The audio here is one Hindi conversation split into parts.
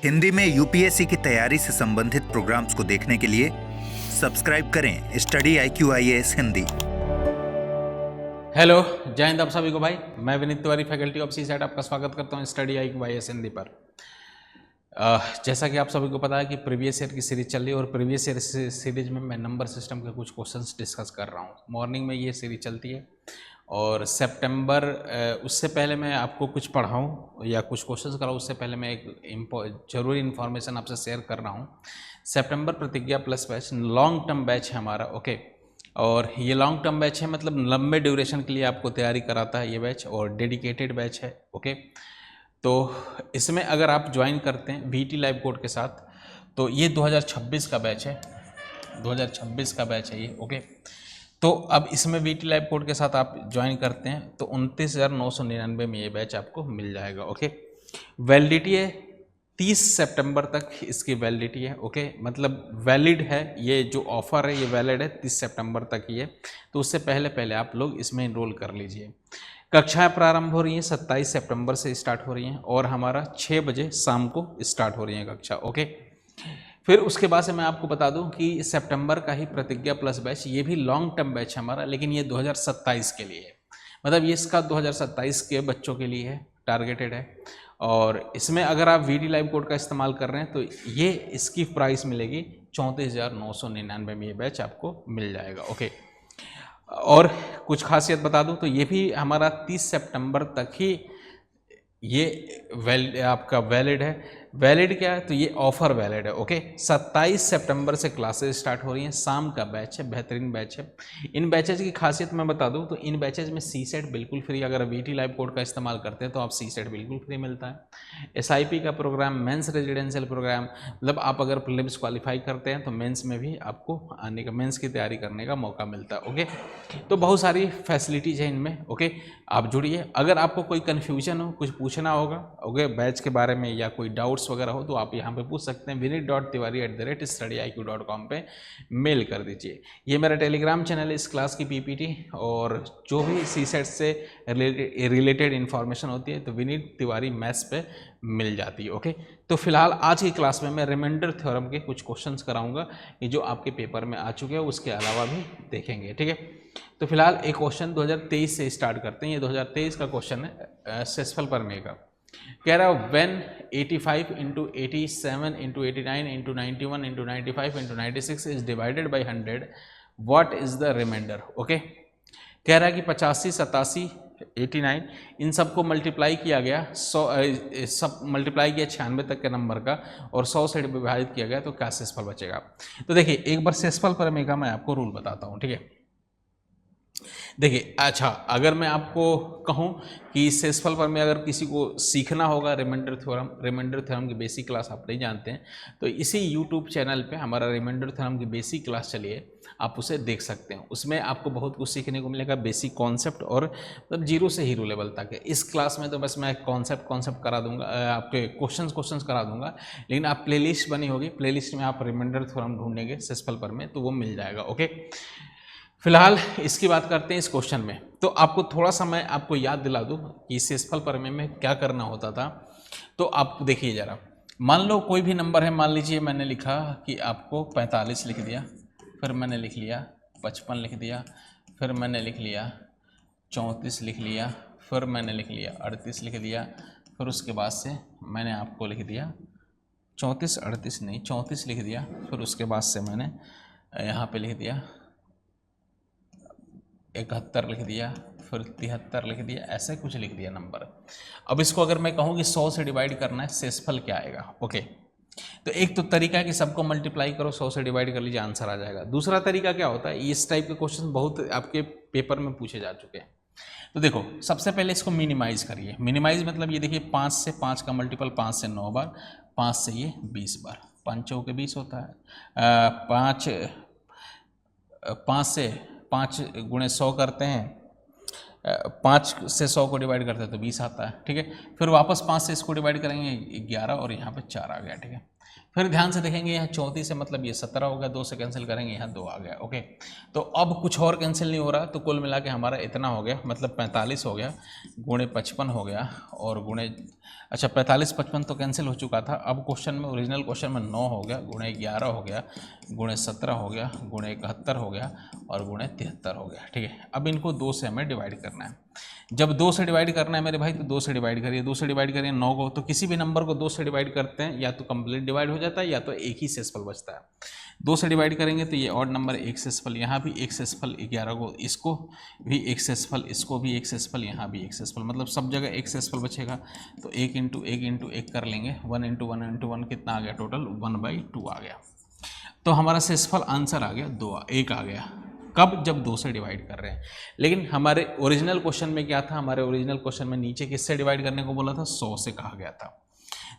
हिंदी में यूपीएससी की तैयारी से संबंधित प्रोग्राम्स को देखने के लिए सब्सक्राइब करें स्टडी IQIAS हिंदी। हेलो, जय हिंद आप सभी को भाई। मैं Vineet Tiwari, faculty of CSET, आपका स्वागत करता हूं स्टडी IQIAS हिंदी पर। जैसा कि आप सभी को पता है कि प्रीवियस ईयर की सीरीज चल रही है और प्रीवियस ईयर सीरीज में मैं नंबर सिस्टम के कुछ क्वेश्चंस डिस्कस कर रहा हूं। मॉर्निंग में ये सीरीज चलती है और सितंबर उससे पहले मैं आपको कुछ पढ़ाऊं या कुछ क्वेश्चंस कराऊं, उससे पहले मैं एक ज़रूरी इन्फॉर्मेशन आपसे शेयर कर रहा हूं। सितंबर प्रतिज्ञा plus batch long term batch है हमारा, ओके। और ये लॉन्ग टर्म बैच है, मतलब लंबे ड्यूरेशन के लिए आपको तैयारी कराता है ये बैच, और डेडिकेटेड बैच है, ओके। तो इसमें अगर आप ज्वाइन करते हैं VT लाइव कोड के साथ, तो ये 2026 का बैच है, 2026 का बैच है ये, ओके। तो अब इसमें VT लाइव कोड के साथ आप ज्वाइन करते हैं तो 29,999 में ये बैच आपको मिल जाएगा, ओके। वैलिडिटी है 30 सितंबर तक इसकी वैलिडिटी है, ओके। मतलब वैलिड है, ये जो ऑफ़र है ये वैलिड है 30 सितंबर तक ही है। तो उससे पहले पहले आप लोग इसमें इनरोल कर लीजिए। कक्षाएं प्रारंभ हो रही हैं 27 सितंबर से स्टार्ट हो रही हैं और हमारा 6 बजे शाम को स्टार्ट हो रही है कक्षा, ओके। फिर उसके बाद से मैं आपको बता दूं कि सितंबर का ही प्रतिज्ञा प्लस बैच, ये भी लॉन्ग टर्म बैच है हमारा, लेकिन ये 2027 के लिए है। मतलब ये इसका 2027 के बच्चों के लिए है, टारगेटेड है। और इसमें अगर आप VT लाइव कोड का इस्तेमाल कर रहे हैं तो ये इसकी प्राइस मिलेगी 34,999 में ये बैच आपको मिल जाएगा, ओके। और कुछ खासियत बता दूं तो ये भी हमारा 30 सितंबर तक ही ये आपका वैलिड है। वैलिड क्या है, तो ये ऑफर वैलिड है, ओके। 27 सितंबर से क्लासेस स्टार्ट हो रही हैं, शाम का बैच है, बेहतरीन बैच है। इन बैचेज की खासियत मैं बता दूं तो इन बैचेज में CSET बिल्कुल फ्री, अगर VT लाइव कोड का इस्तेमाल करते हैं तो आप CSET बिल्कुल फ्री मिलता है। SIP का प्रोग्राम, मेंस रेजिडेंशियल प्रोग्राम, मतलब आप अगर प्रीलिम्स क्वालिफाई करते हैं तो मेंस में भी आपको आने का, मेंस की तैयारी करने का मौका मिलता है, ओके। तो बहुत सारी फैसिलिटीज़ हैं इनमें, ओके। आप जुड़िए। अगर आपको कोई कन्फ्यूजन हो, कुछ पूछना होगा, ओके, बैच के बारे में या कोई डाउट्स वगैरह हो तो आप यहाँ पे पूछ सकते हैं। vinit.tiwari@studyIQ.com पे मेल कर दीजिए। ये मेरा टेलीग्राम चैनल है, इस क्लास की PPT और जो भी CSET से रिलेटेड इन्फॉर्मेशन होती है तो विनीत तिवारी मैथ्स पे मिल जाती है, ओके। तो फिलहाल आज की क्लास में मैं रिमाइंडर थ्योरम के कुछ क्वेश्चंस कराऊंगा, ये जो आपके पेपर में आ चुके हैं, उसके अलावा भी देखेंगे, ठीक है। तो फिलहाल एक क्वेश्चन 2023 से स्टार्ट करते हैं। ये 2023 का क्वेश्चन है सेसफल परमे का। कह रहा है when 85 × 87 × 89 × 91 × 95 × 96 is divided by 100, what is the remainder, okay. कह रहा है कि 85, 87, 89 इन सबको मल्टीप्लाई किया गया, 100 सब मल्टीप्लाई किया 96 तक के नंबर का और 100 से विभाजित किया गया, तो क्या शेषफल बचेगा। तो देखिए एक बार शेषफल प्रमेय का मैं आपको रूल बताता हूँ, ठीक है। देखिए, अच्छा, अगर मैं आपको कहूँ कि शेषफल प्रमेय अगर किसी को सीखना होगा, रिमाइंडर थ्योरम की बेसिक क्लास आप नहीं जानते हैं तो इसी यूट्यूब चैनल पे हमारा रिमाइंडर थ्योरम की बेसिक क्लास चली है, आप उसे देख सकते हैं। उसमें आपको बहुत कुछ सीखने को मिलेगा, बेसिक कॉन्सेप्ट और मतलब जीरो से हीरो लेवल तक है। इस क्लास में तो बस मैं कॉन्सेप्ट करा दूंगा, आपके क्वेश्चंस करा दूंगा, लेकिन आप प्लेलिस्ट बनी होगी, प्लेलिस्ट में आप रिमाइंडर थ्योरम ढूंढेंगे शेषफल प्रमेय तो वो मिल जाएगा, ओके। फिलहाल इसकी बात करते हैं इस क्वेश्चन में। तो आपको थोड़ा सा मैं आपको याद दिला दूं कि शेषफल प्रमेय में क्या करना होता था। तो आप देखिए जरा, मान लो कोई भी नंबर है, मान लीजिए मैंने लिखा कि आपको 45 लिख दिया, फिर मैंने लिख लिया 55 लिख दिया, फिर मैंने लिख लिया 34 लिख लिया, फिर मैंने लिख लिया 38 लिख दिया, फिर उसके बाद से मैंने आपको लिख दिया 34 लिख दिया, फिर उसके बाद से मैंने यहाँ पे लिख दिया 71 लिख दिया, फिर 73 लिख दिया, ऐसे कुछ लिख दिया नंबर। अब इसको अगर मैं कहूँ कि 100 से डिवाइड करना है, शेषफल क्या आएगा, ओके। तो एक तो तरीका है कि सबको मल्टीप्लाई करो, 100 से डिवाइड कर लीजिए, आंसर आ जाएगा। दूसरा तरीका क्या होता है, इस टाइप के क्वेश्चन बहुत आपके पेपर में पूछे जा चुके हैं। तो देखो, सबसे पहले इसको मिनिमाइज करिए। मिनिमाइज मतलब ये देखिए 5 से 5 का मल्टीपल 5 से 9 बार, 5 से ये 20 बार, 5 चौके 20 होता है। 5 से 5 गुणे 100 करते हैं, 5 से 100 को डिवाइड करते हैं तो 20 आता है, ठीक है। फिर वापस 5 से इसको डिवाइड करेंगे 11 और यहाँ पे 4 आ गया, ठीक है। फिर ध्यान से देखेंगे यहाँ 34 से मतलब ये 17 हो गया, 2 से कैंसिल करेंगे यहाँ 2 आ गया। ओके, तो अब कुछ और कैंसिल नहीं हो रहा, तो कुल मिला के हमारा इतना हो गया, मतलब 45 हो गया, गुणे 55 हो गया और गुणे, अच्छा 45 55 तो कैंसिल हो चुका था। अब क्वेश्चन में, ओरिजिनल क्वेश्चन में 9 हो गया, गुणे 11 हो गया, गुणे 17 हो गया, गुणे 71 हो गया और गुणे 73 हो गया। ठीक है, अब इनको 2 से हमें डिवाइड करना है। जब 2 से डिवाइड करना है मेरे भाई, तो 2 से डिवाइड करिए, 2 से डिवाइड करिए 9 को, तो किसी भी नंबर को 2 से डिवाइड करते हैं या तो कंप्लीट डिवाइड हो जाता है या तो एक ही शेषफल बचता है। 2 से डिवाइड करेंगे तो ये ऑड नंबर एक शेषफल, यहाँ भी एक शेषफल 11 को, इसको भी एक शेषफल, इसको भी एक शेषफल, यहाँ भी एक शेषफल, मतलब सब जगह एक शेषफल बचेगा। तो 1 इंटू 1 इंटू 1 कर लेंगे, 1 इंटू 1 इंटू 1 कितना आ गया, टोटल 1/2 आ गया। तो हमारा शेषफल आंसर आ गया 1 आ गया। कब? जब 2 से डिवाइड कर रहे हैं। लेकिन हमारे ओरिजिनल क्वेश्चन में क्या था, हमारे ओरिजिनल क्वेश्चन में नीचे किससे डिवाइड करने को बोला था, 100 से कहा गया था।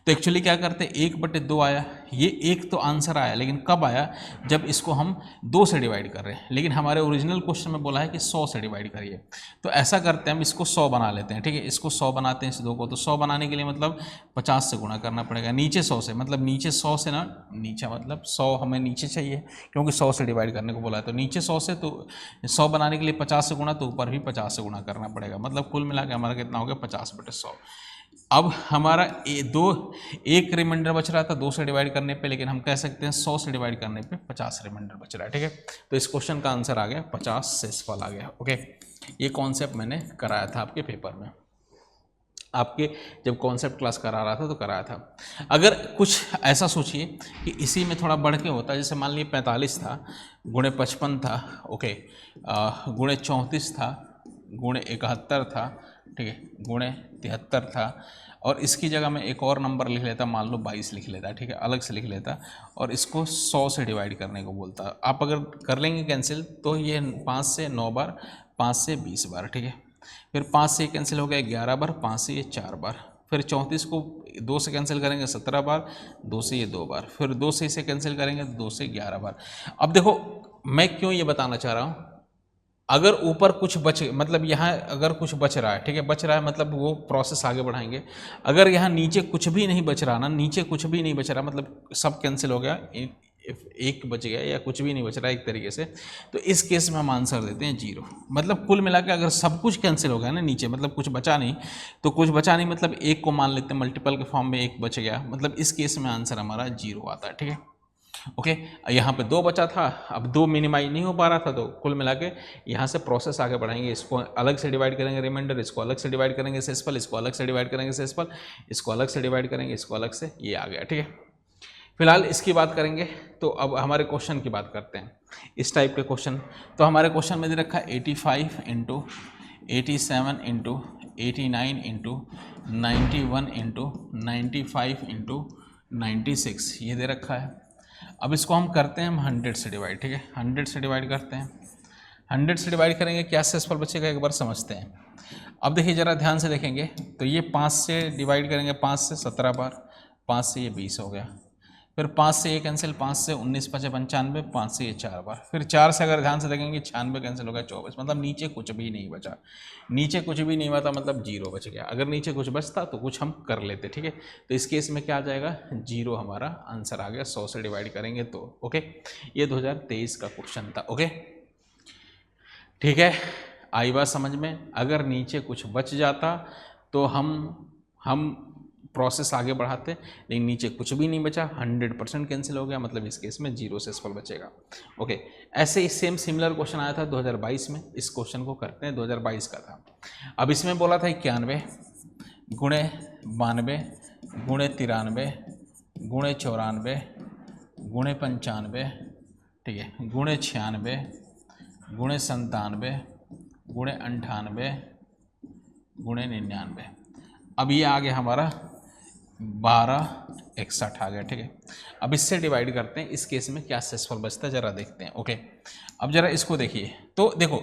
तो एक्चुअली क्या करते हैं, 1/2 आया, ये एक तो आंसर आया, लेकिन कब आया, जब इसको हम 2 से डिवाइड कर रहे हैं। लेकिन हमारे ओरिजिनल क्वेश्चन में बोला है कि 100 से डिवाइड करिए। तो ऐसा करते हैं, हम इसको 100 बना लेते हैं। ठीक है, इसको 100 बनाते हैं इस 2 को। तो 100 बनाने के लिए मतलब 50 से गुणा करना पड़ेगा, नीचे 100 से, मतलब नीचे 100 से ना, नीचे मतलब 100 हमें नीचे चाहिए क्योंकि 100 से डिवाइड करने को बोला है। तो नीचे 100 से, तो 100 बनाने के लिए 50 से गुणा, तो ऊपर भी 50 से गुणा करना पड़ेगा। मतलब कुल मिला के हमारा कितना हो गया, 50/100। अब हमारा एक रिमाइंडर बच रहा था 2 से डिवाइड करने पे, लेकिन हम कह सकते हैं 100 से डिवाइड करने पे 50 रिमाइंडर बच रहा है। ठीक है, तो इस क्वेश्चन का आंसर आ गया 50 शेषफल आ गया। ओके, ये कॉन्सेप्ट मैंने कराया था आपके पेपर में, आपके जब कॉन्सेप्ट क्लास करा रहा था तो कराया था। अगर कुछ ऐसा सोचिए कि इसी में थोड़ा बढ़ के होता, जैसे मान लीजिए 45 था, गुणे 55 था, ओके, गुणे 34 था, गुणे 71 था, ठीक है, गुणे 73 था, और इसकी जगह में एक और नंबर लिख लेता, मान लो 22 लिख लेता, ठीक है, अलग से लिख लेता, और इसको 100 से डिवाइड करने को बोलता। आप अगर कर लेंगे कैंसिल तो ये 5 से 9 बार, 5 से 20 बार, ठीक है, फिर 5 से कैंसिल हो गया 11 बार, 5 से ये 4 बार, फिर 34 को 2 से कैंसिल करेंगे 17 बार, 2 से ये 2 बार, फिर 2 से इसे कैंसिल करेंगे तो 2 से 11 बार। अब देखो मैं क्यों ये बताना चाह रहा हूँ, अगर ऊपर कुछ बच, मतलब यहाँ अगर कुछ बच रहा है, ठीक है, बच रहा है मतलब वो प्रोसेस आगे बढ़ाएंगे। अगर यहाँ नीचे कुछ भी नहीं बच रहा ना, नीचे कुछ भी नहीं बच रहा, मतलब सब कैंसिल हो गया, एक बच गया या कुछ भी नहीं बच रहा एक तरीके से, तो इस केस में हम आंसर देते हैं 0। मतलब कुल मिला के अगर सब कुछ कैंसिल हो गया ना नीचे, मतलब कुछ बचा नहीं, तो कुछ बचा नहीं मतलब एक को मान लेते हैं मल्टीपल के फॉर्म में, एक बच गया, मतलब इस केस में आंसर हमारा 0 आता है। ठीक है, ओके, यहाँ पे 2 बचा था, अब 2 मिनिमाइज नहीं हो पा रहा था, तो कुल मिला के यहाँ से प्रोसेस आगे बढ़ाएंगे, इसको अलग से डिवाइड करेंगे रिमाइंडर, इसको अलग से डिवाइड करेंगे शेषफल, इसको अलग से डिवाइड करेंगे शेषफल, इसको अलग से डिवाइड करेंगे, इसको अलग से, ये आ गया। ठीक है, फिलहाल इसकी बात करेंगे, तो अब हमारे क्वेश्चन की बात करते हैं, इस टाइप के क्वेश्चन। तो हमारे क्वेश्चन में दे रखा है 85 into 87 into 89 into 91 into 95 into 96 ये दे रखा है। अब इसको हम करते हैं हम 100 से डिवाइड, ठीक है, 100 से डिवाइड करते हैं, 100 से डिवाइड करेंगे, क्या शेषफल बचेगा एक बार समझते हैं। अब देखिए ज़रा ध्यान से देखेंगे, तो ये 5 से डिवाइड करेंगे, 5 से 17 बार, 5 से ये 20 हो गया, फिर 5 से ये कैंसिल, 5 से 19 5 95, 5 से ये 4 बार, फिर 4 से अगर ध्यान से देखेंगे 96 कैंसिल हो गया 24, मतलब नीचे कुछ भी नहीं बचा, नीचे कुछ भी नहीं बचा मतलब 0 बच गया। अगर नीचे कुछ बचता तो कुछ हम कर लेते, ठीक है, तो इस केस में क्या आ जाएगा 0 हमारा आंसर आ गया, 100 से डिवाइड करेंगे तो। ओके, ये 2023 का क्वेश्चन था। ओके, ठीक है, आई बात समझ में। अगर नीचे कुछ बच जाता तो हम प्रोसेस आगे बढ़ाते, लेकिन नीचे कुछ भी नहीं बचा, 100% कैंसिल हो गया, मतलब इस केस में 0 शेषफल बचेगा। ओके, ऐसे ही सेम सिमिलर क्वेश्चन आया था 2022 में, इस क्वेश्चन को करते हैं, 2022 का था। अब इसमें बोला था 91 गुणे 92 गुणे 93 गुणे 94 गुणे 95, ठीक है, गुणे 96 गुणे 97 गुणे 98 गुणे 99। अब ये आ गया हमारा 1261 आ गया। ठीक है, अब इससे डिवाइड करते हैं, इस केस में क्या शेषफल बचता है जरा देखते हैं। ओके, अब जरा इसको देखिए, तो देखो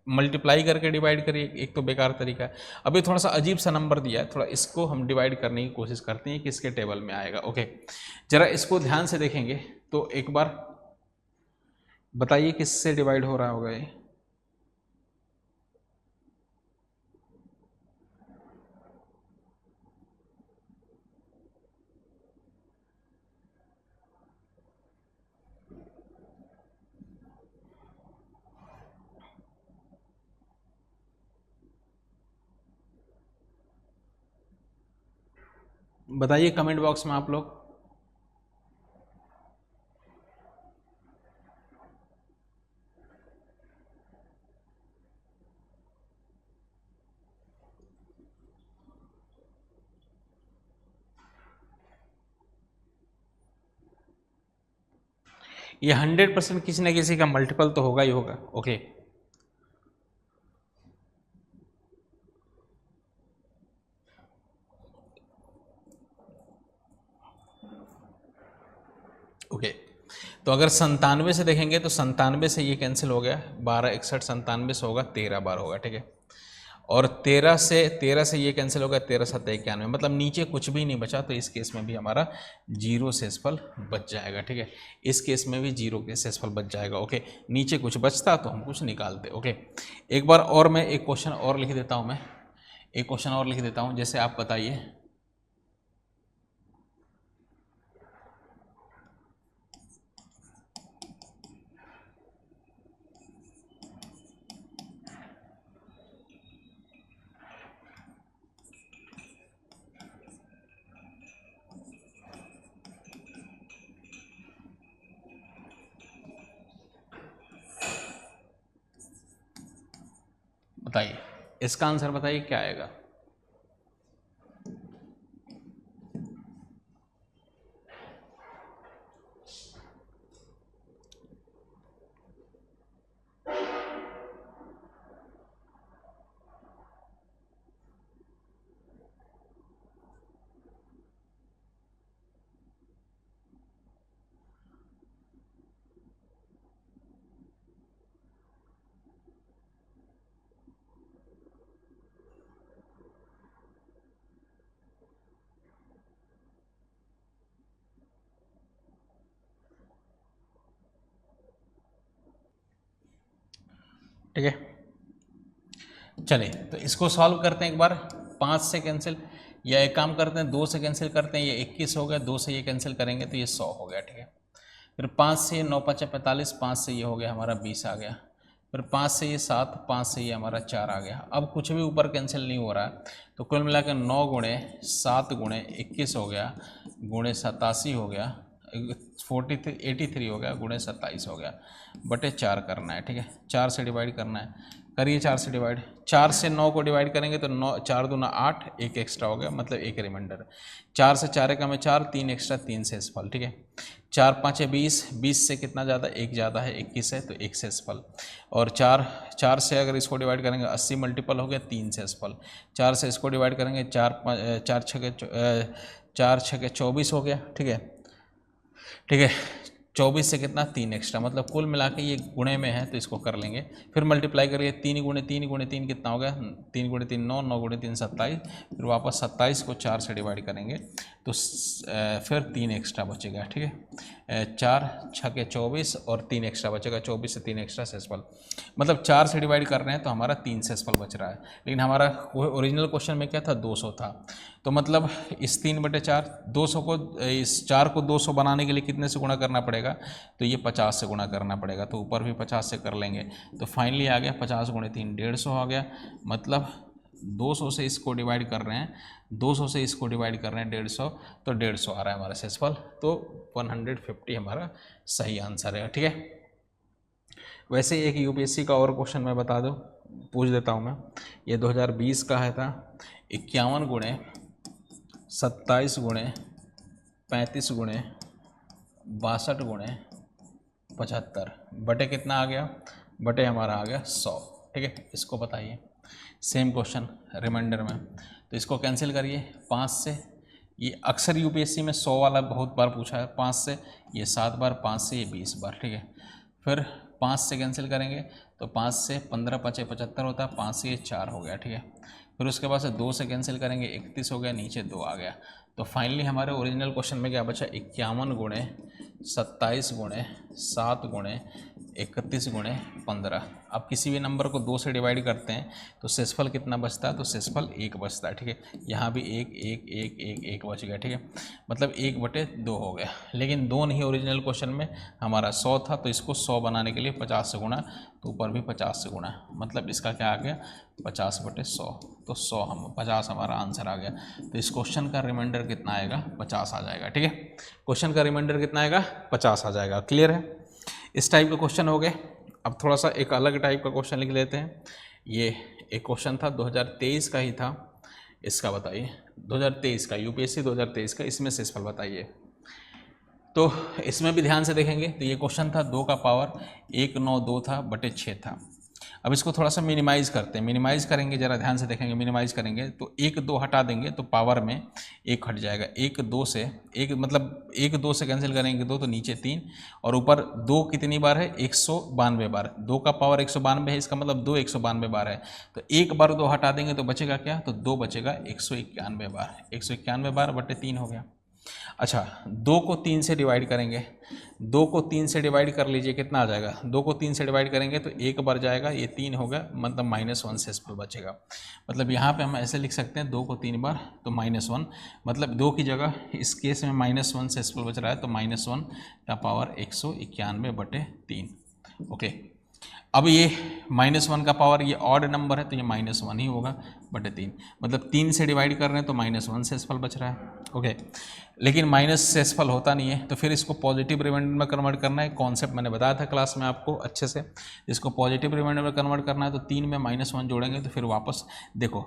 मल्टीप्लाई करके डिवाइड करिए, एक तो बेकार तरीका है। अब ये थोड़ा सा अजीब सा नंबर दिया है, थोड़ा इसको हम डिवाइड करने की कोशिश करते हैं, किसके टेबल में आएगा। ओके, जरा इसको ध्यान से देखेंगे तो एक बार बताइए किससे डिवाइड हो रहा होगा ये। बताइए कमेंट बॉक्स में आप लोग। ये 100% किसी न किसी का मल्टीपल तो होगा ही होगा। Okay, okay. तो अगर 97 से देखेंगे तो 97 से ये कैंसिल हो गया, 12 61 97 से होगा 13 बार होगा, ठीक है। और 13 से ये कैंसिल होगा, 13 7 91, मतलब नीचे कुछ भी नहीं बचा, तो इस केस में भी हमारा जीरो शेषफल बच जाएगा, ठीक है। इस केस में भी जीरो के शेषफल बच जाएगा। ओके, नीचे कुछ बचता तो हम कुछ निकालते। ओके, एक बार और मैं एक क्वेश्चन और लिख देता हूँ, एक क्वेश्चन और लिख देता हूँ। जैसे आप बताइए, बताइए इसका आंसर बताइए क्या आएगा। ठीक है, चलिए तो इसको सॉल्व करते हैं एक बार। 5 से कैंसिल, या एक काम करते हैं 2 से कैंसिल करते हैं, ये 21 हो गया, 2 से ये कैंसिल करेंगे तो ये 100 हो गया, ठीक है। फिर 5 से 9 5 45, 5 से ये हो गया हमारा 20 आ गया। फिर 5 से ये 7, 5 से ये हमारा 4 आ गया। अब कुछ भी ऊपर कैंसिल नहीं हो रहा है, तो कुल मिला के 9 गुणे 7 गुणे 21 हो गया, गुणे 87 हो गया, 83 हो गया, गुणे 27 हो गया, बटे 4 करना है, ठीक है। 4 से डिवाइड करना है, करिए 4 से डिवाइड। 4 से 9 को डिवाइड करेंगे तो 9 4 दूना 8, एक एक्स्ट्रा हो गया, मतलब एक रिमाइंडर। 4 से 4 का में 4, 3 एक्स्ट्रा, 3 शेषफल, ठीक है। 4 5 है 20, 20 से कितना ज़्यादा, एक ज़्यादा है, 21 है, तो एक शेषफल। और 4 से अगर इसको डिवाइड करेंगे 80 मल्टीपल हो गया, 3 शेषफल। 4 से इसको डिवाइड करेंगे 4 छके 24 हो गया, ठीक है, ठीक है। 24 से कितना, 3 एक्स्ट्रा, मतलब कुल मिला के ये गुणे में है तो इसको कर लेंगे। फिर मल्टीप्लाई करिए, 3 गुणे 3 कितना हो गया, 3 गुणे 3 9, 9 गुणे 3 27, फिर वापस 27 को 4 से डिवाइड करेंगे तो फिर 3 एक्स्ट्रा बचेगा, ठीक है। 4 छके 24 और 3 एक्स्ट्रा बचेगा, 24 से 3 एक्स्ट्रा शेषफल, मतलब 4 से डिवाइड कर रहे हैं तो हमारा 3 शेषफल बच रहा है। लेकिन हमारा ओरिजिनल क्वेश्चन में क्या था, 200 था, तो मतलब इस 3/4 200 को, इस 4 को 200 बनाने के लिए कितने से गुणा करना पड़ेगा, तो ये 50 से गुणा करना पड़ेगा, तो ऊपर भी 50 से कर लेंगे, तो फाइनली आ गया 50 गुणे 3 150 आ गया। मतलब 200 से इसको डिवाइड कर रहे हैं, 200 से इसको डिवाइड कर रहे हैं 150, तो 150 आ रहा है हमारा शेषफल, तो 150 हमारा सही आंसर है, ठीक है। वैसे एक यूपीएससी का और क्वेश्चन मैं बता दूं, पूछ देता हूं मैं, ये 2020 का है था, 51 गुणे 27 गुणे 35 गुणे 62 गुणे 75 बटे कितना आ गया, बटे हमारा आ गया 100, ठीक है। इसको बताइए, सेम क्वेश्चन रिमाइंडर में, तो इसको कैंसिल करिए 5 से, ये अक्सर यूपीएससी में 100 वाला बहुत बार पूछा है, 5 से ये 7 बार, 5 से ये 20 बार, ठीक है। फिर 5 से कैंसिल करेंगे तो 5 से 15 5 75 होता है, 5 से ये 4 हो गया, ठीक है। फिर उसके बाद से 2 से कैंसिल करेंगे 31 हो गया, नीचे 2 आ गया, तो फाइनली हमारे ओरिजिनल क्वेश्चन में क्या बचा, 51 गुणे 27 गुणे 7 गुणे 31 गुणे 15। अब किसी भी नंबर को 2 से डिवाइड करते हैं तो शेषफल कितना बचता है, तो शेषफल 1 बचता है, ठीक है। यहाँ भी 1 1 1 1 1 बच गया, ठीक है, मतलब 1/2 हो गया। लेकिन 2 नहीं, ओरिजिनल क्वेश्चन में हमारा 100 था, तो इसको 100 बनाने के लिए 50 से गुणा, तो ऊपर भी 50 से गुणा, मतलब इसका क्या आ गया 50/100, तो 50 हमारा आंसर आ गया। तो इस क्वेश्चन का रिमाइंडर कितना आएगा, 50 आ जाएगा, ठीक है। क्वेश्चन का रिमाइंडर कितना आएगा, 50 आ जाएगा। क्लियर है, इस टाइप का क्वेश्चन हो गए। अब थोड़ा सा एक अलग टाइप का क्वेश्चन लिख लेते हैं। ये एक क्वेश्चन था 2023 का ही था, इसका बताइए 2023 का, यूपीएससी 2023 का, इसमें शेषफल बताइए। तो इसमें भी ध्यान से देखेंगे तो ये क्वेश्चन था 2 का पावर 192 था बटे 6 था। अब इसको थोड़ा सा मिनिमाइज़ करते हैं, मिनिमाइज़ करेंगे, ज़रा ध्यान से देखेंगे, मिनिमाइज़ करेंगे तो 1 2 हटा देंगे तो पावर में 1 हट जाएगा, 1 2 से 1 मतलब 1 2 से कैंसिल करेंगे 2, तो नीचे 3 और ऊपर 2 कितनी बार है 192 बार, 2 का पावर 192 है, इसका मतलब 2 192 बार है, तो 1 बार 2 हटा देंगे तो बचेगा क्या, तो 2 बचेगा 191 बार, 191 बार बटे 3 हो गया। अच्छा 2 को 3 से डिवाइड करेंगे, 2 को 3 से डिवाइड कर लीजिए, कितना आ जाएगा, 2 को 3 से डिवाइड करेंगे तो 1 बार जाएगा, ये 3 होगा, मतलब -1 शेषफल बचेगा। मतलब यहाँ पे हम ऐसे लिख सकते हैं 2 को 3 बार तो -1, मतलब 2 की जगह इस केस में -1 शेषफल बच रहा है, तो -1 का पावर 191/3। ओके, अब ये -1 का पावर, ये ऑड नंबर है तो ये -1 ही होगा बटे 3, मतलब 3 से डिवाइड कर रहे हैं तो -1 शेषफल बच रहा है। ओके, लेकिन माइनस शेषफल होता नहीं है, तो फिर इसको पॉजिटिव रिमाइंडर में कन्वर्ट करना है। कॉन्सेप्ट मैंने बताया था क्लास में आपको अच्छे से, इसको पॉजिटिव रिमाइंडर में कन्वर्ट करना है तो 3 में -1 जोड़ेंगे तो फिर वापस देखो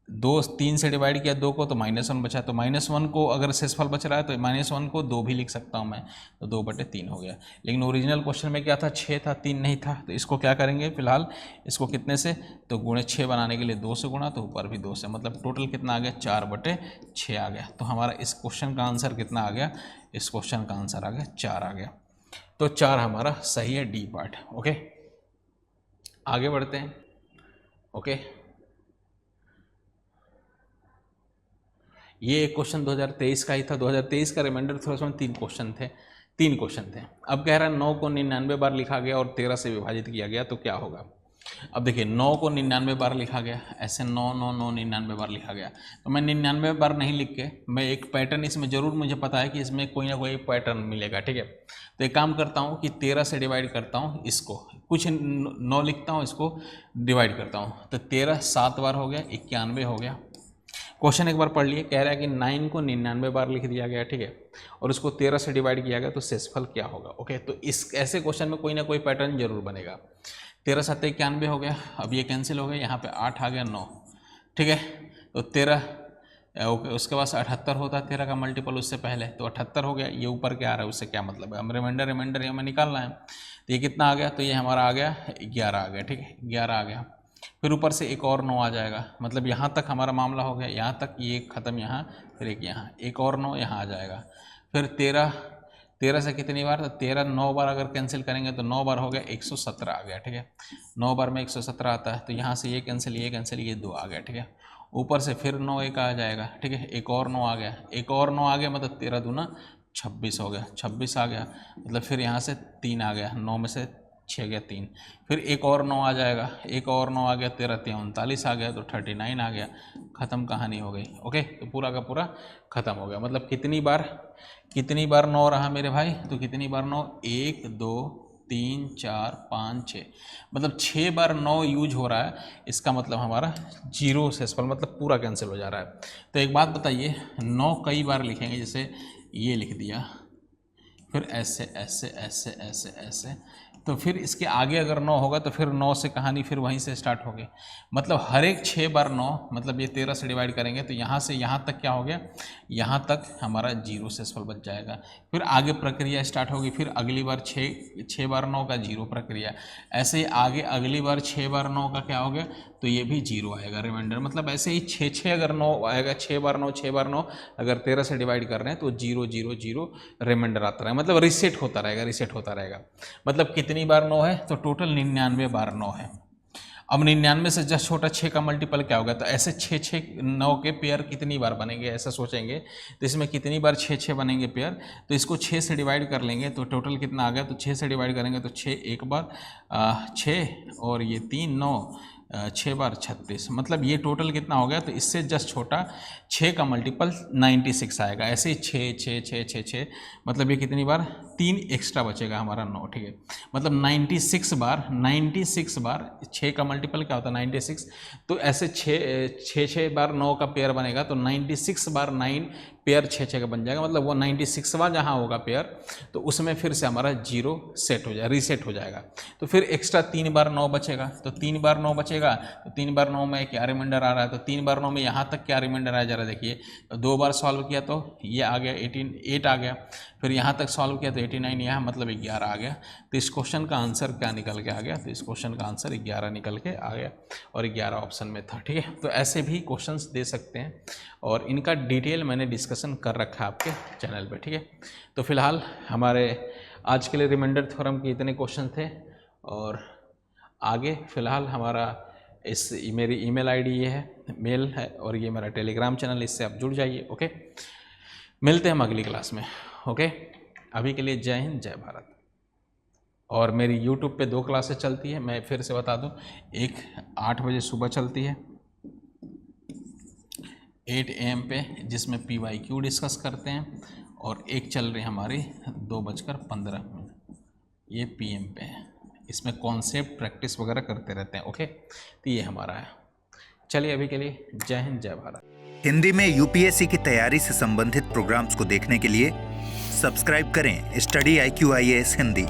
3 से डिवाइड किया 2 को तो -1 बचा, तो -1 को अगर शेषफल बच रहा है तो -1 को 2 भी लिख सकता हूँ मैं, तो 2/3 हो गया। लेकिन ओरिजिनल क्वेश्चन में क्या था, 6 था, 3 नहीं था, तो इसको क्या करेंगे फिलहाल, इसको कितने से, तो गुणे 6 बनाने के लिए 2 से गुणा, तो ऊपर भी 2 से, मतलब टोटल कितना आ गया 4/6 आ गया। तो हमारा इस क्वेश्चन का आंसर कितना आ गया, इस क्वेश्चन का आंसर आ गया 4 आ गया, तो 4 हमारा सही है, डी पार्ट। ओके, आगे बढ़ते हैं। ओके, ये एक क्वेश्चन 2023 का ही था, 2023 का रिमाइंडर थोड़ा सा 3 क्वेश्चन थे। अब कह रहा है 9 को 99 बार लिखा गया और 13 से विभाजित किया गया तो क्या होगा। अब देखिए 9 को 99 बार लिखा गया, ऐसे 9 9 9 99 बार लिखा गया, तो मैं 99 बार नहीं लिख के मैं एक पैटर्न इसमें जरूर, मुझे पता है कि इसमें कोई ना कोई पैटर्न मिलेगा, ठीक है। तो एक काम करता हूँ कि 13 से डिवाइड करता हूँ, इसको कुछ 9 लिखता हूँ, इसको डिवाइड करता हूँ, तो 13 7 बार हो गया, 91 हो गया। क्वेश्चन एक बार पढ़ लिए, कह रहा है कि 9 को 99 बार लिख दिया गया, ठीक है, और उसको 13 से डिवाइड किया गया तो शेषफल क्या होगा। ओके, तो इस ऐसे क्वेश्चन में कोई ना कोई पैटर्न जरूर बनेगा। 13 7 91 हो गया, अब ये कैंसिल हो गया, यहाँ पे 8 आ गया 9, ठीक है, तो 13 ओके, उसके बाद 78 होता है 13 का मल्टीपल उससे पहले, तो 78 हो गया। ये ऊपर क्या आ रहा है उससे क्या मतलब है, हम रिमाइंडर हमें निकालना है, तो ये कितना आ गया, तो ये हमारा आ गया 11 आ गया, ठीक है, 11 आ गया। फिर ऊपर से एक और 9 आ जाएगा, मतलब यहाँ तक हमारा मामला हो गया, यहाँ तक ये ख़त्म, यहाँ फिर एक यहाँ, एक और 9 यहाँ आ जाएगा। फिर 13 से कितनी बार, तो 13 9 बार अगर कैंसिल करेंगे तो 9 बार हो गया 117 आ गया, ठीक है, 9 बार में 117 आता है, तो यहाँ से ये कैंसिल ये 2 आ गया, ठीक है। ऊपर से फिर 9 एक आ जाएगा, ठीक है, एक और 9 आ गया, एक और 9 आ गया, मतलब 13 दूना 26 हो गया, 26 आ गया, मतलब फिर यहाँ से 3 आ गया, 9 में से 6 गया 3, फिर एक और 9 आ जाएगा, एक और 9 आ गया, 13 3 39 आ गया, तो 39 आ गया, ख़त्म कहानी हो गई। ओके, तो पूरा का पूरा ख़त्म हो गया। मतलब कितनी बार 9 रहा मेरे भाई, तो कितनी बार 9, 1 2 3 4 5 6, मतलब 6 बार 9 यूज हो रहा है, इसका मतलब हमारा 0 शेषफल, मतलब पूरा कैंसिल हो जा रहा है। तो एक बात बताइए, 9 कई बार लिखेंगे, जैसे ये लिख दिया, फिर ऐसे ऐसे ऐसे ऐसे ऐसे, तो फिर इसके आगे अगर 9 होगा तो फिर 9 से कहानी फिर वहीं से स्टार्ट होगी, मतलब हर एक 6 बार 9, मतलब ये 13 से डिवाइड करेंगे तो यहाँ से यहाँ तक क्या हो गया, यहाँ तक हमारा 0 शेषफल बच जाएगा। फिर आगे प्रक्रिया स्टार्ट होगी, फिर अगली बार 6 बार 9 का 0 प्रक्रिया, ऐसे ही आगे अगली बार 6 बार 9 का क्या हो गया, तो ये भी 0 आएगा रिमाइंडर। मतलब ऐसे ही 6 अगर 9 आएगा, 6 बार 9 अगर 13 से डिवाइड कर रहे हैं तो 0 0 0 रिमाइंडर आता रहेगा, मतलब रीसेट होता रहेगा। मतलब कितनी बार 9 है, तो टोटल 99 बार 9 है। अब 99 से जस्ट छोटा 6 का मल्टीपल क्या होगा, तो ऐसे 6 6 9 के पेयर कितनी बार बनेंगे ऐसा सोचेंगे, तो इसमें कितनी बार 6 6 बनेंगे पेयर, तो इसको 6 से डिवाइड कर लेंगे तो टोटल कितना आ गया, तो 6 से डिवाइड करेंगे तो 6 एक बार 6 और ये 3 9 6 बार 36, मतलब ये टोटल कितना हो गया, तो इससे जस्ट छोटा 6 का मल्टीपल 96 आएगा। ऐसे ही 6 6 6 6 6 मतलब ये कितनी बार 3 एक्स्ट्रा बचेगा हमारा 9, ठीक है, मतलब 96 बार 6 का मल्टीपल क्या होता है 96, तो ऐसे 6 बार 9 का पेयर बनेगा तो 96 बार 9 पेयर 6 6 का बन जाएगा, मतलब वो 96वां जहाँ होगा पेयर तो उसमें फिर से हमारा 0 सेट हो जाएगा, रीसेट हो जाएगा। तो फिर एक्स्ट्रा 3 बार 9 बचेगा, तो 3 बार 9 बचेगा, तो 3 बार 9 में क्या रिमाइंडर आ रहा है, तो 3 बार 9 में यहाँ तक क्या रिमाइंडर आया जरा देखिए, तो 2 बार सॉल्व किया तो ये आ गया 8 आ गया, फिर यहाँ तक सॉल्व किया तो 89 यहाँ मतलब 11 आ गया। तो इस क्वेश्चन का आंसर क्या निकल के आ गया, तो इस क्वेश्चन का आंसर 11 निकल के आ गया और 11 ऑप्शन में था, ठीक है। तो ऐसे भी क्वेश्चंस दे सकते हैं और इनका डिटेल मैंने डिस्कशन कर रखा है आपके चैनल पे, ठीक है। तो फिलहाल हमारे आज के लिए रिमाइंडर थ्योरम के इतने क्वेश्चन थे और आगे फिलहाल हमारा मेरी ईमेल आईडी ये है, मेल है और ये मेरा टेलीग्राम चैनल, इससे आप जुड़ जाइए, ओके। मिलते हैं हम अगली क्लास में, ओके। अभी के लिए जय हिंद जय भारत। और मेरी यूट्यूब पे 2 क्लासेस चलती है, मैं फिर से बता दूं, एक 8 बजे सुबह चलती है 8 AM पे जिसमें PYQ डिस्कस करते हैं, और एक चल रही हमारी 2:15 ये PM पे है, इसमें कॉन्सेप्ट प्रैक्टिस वगैरह करते रहते हैं, ओके। तो ये हमारा है। चलिए अभी के लिए जय हिंद जय भारत। हिंदी में यूपीएससी की तैयारी से संबंधित प्रोग्राम्स को देखने के लिए सब्सक्राइब करें स्टडी IQ IAS हिंदी।